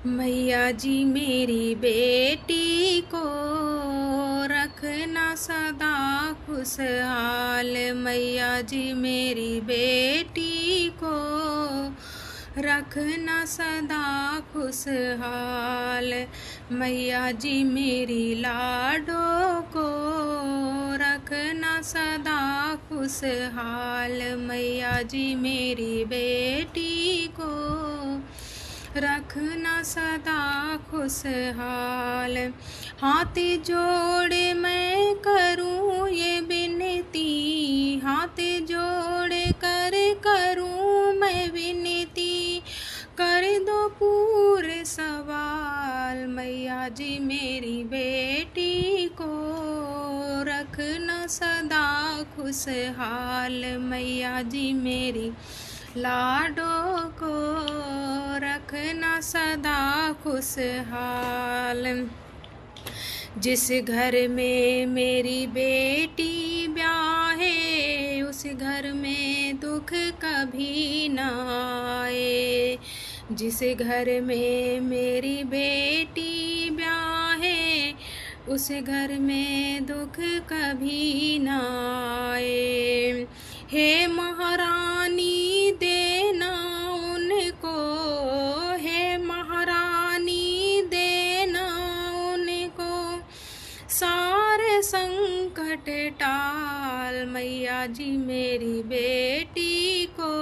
मैया जी मेरी बेटी को रखना सदा खुशहाल। मैया जी मेरी बेटी को रखना सदा खुशहाल। मैया जी मेरी लाडो को रखना सदा खुशहाल। मैया जी मेरी बेटी को रखना सदा खुशहाल। हाथ जोड़े मैं करूं ये विनती, हाथ जोड़े कर करूं मैं विनती, कर दो पूरे सवाल। मैया जी मेरी बेटी को रखना सदा खुशहाल। मैया जी मेरी लाडो को रखना सदा खुशहाल। जिस घर में मेरी बेटी ब्याहे उस घर में दुख कभी न आए। जिस घर में मेरी बेटी ब्याहे उस घर में दुख कभी न आए। हे महारानी देना उनको, हे महारानी देना उनको सारे संकट टाल। मैया जी मेरी बेटी को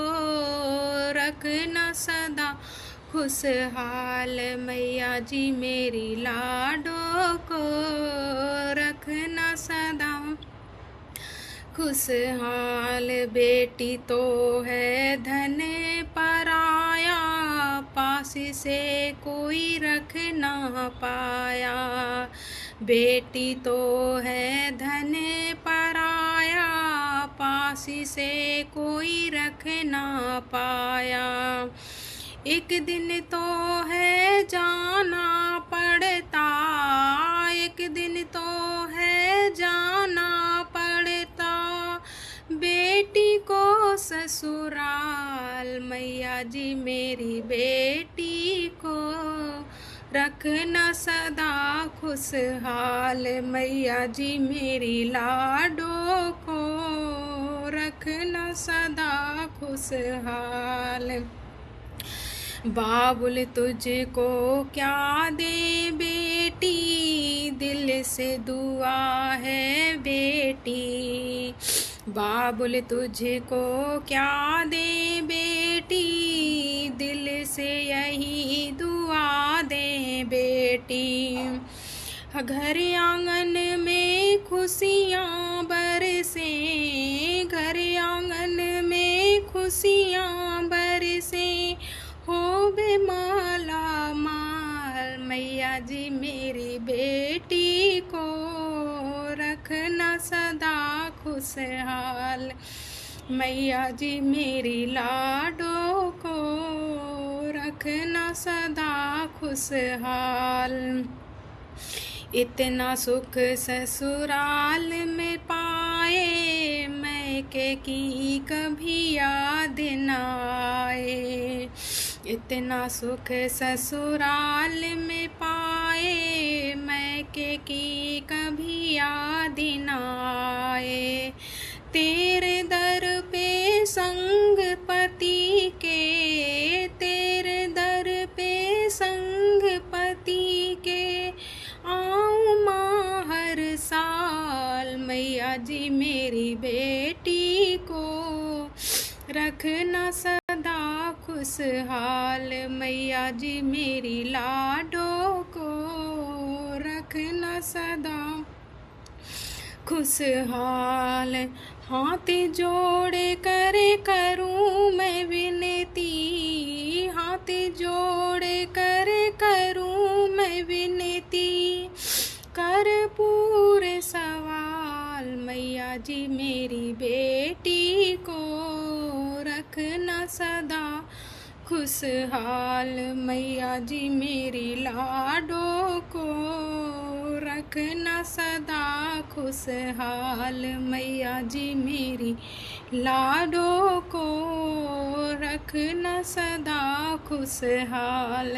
रखना सदा खुशहाल। मैया जी मेरी लाडो को रखना सदा खुशहाल। बेटी तो है धन पराया, पास से कोई रख ना पाया। बेटी तो है धन पराया, पास से कोई रख ना पाया। एक दिन तो है जाना पड़ता, एक दिन तो है जाना पड़ता बेटी को ससुराल। मैया जी मेरी बेटी को रखना सदा खुशहाल। मैया जी मेरी लाडो को रखना सदा खुशहाल। बाबुल तुझको क्या दे बेटी, दिल से दुआ है बेटी। बाबुल तुझको क्या दे बेटी, दिल से यही दुआ दे बेटी। घर आंगन में खुशियाँ बरसे, घर आंगन में खुशियाँ बरसे, होवे माला माल। मैया जी मेरी बेटी को रखना सदा खुशहाल। मैया जी मेरी लाडो को रखना सदा खुशहाल। इतना सुख ससुराल में पाए, मैके की कभी याद न आए। इतना सुख ससुराल में पाए, मैके की कभी याद न आए। तेरे दर पे संग पति के, तेरे दर पे संग पति के आऊँ माँ हर साल। मैया जी मेरी बेटी को रखना सदा खुशहाल। मैया जी मेरी लाडो को रखना सदा खुशहाल। हाथ जोड़े करे करूँ मैं विनती, हाथ जोड़े करे करूँ मैं विनती, कर पूरे सवाल। मैया जी मेरी बेटी को रखना सदा खुशहाल। मैया जी मेरी लाडो को रखना सदा खुशहाल। मैया जी मेरी लाडो को रखना सदा खुशहाल।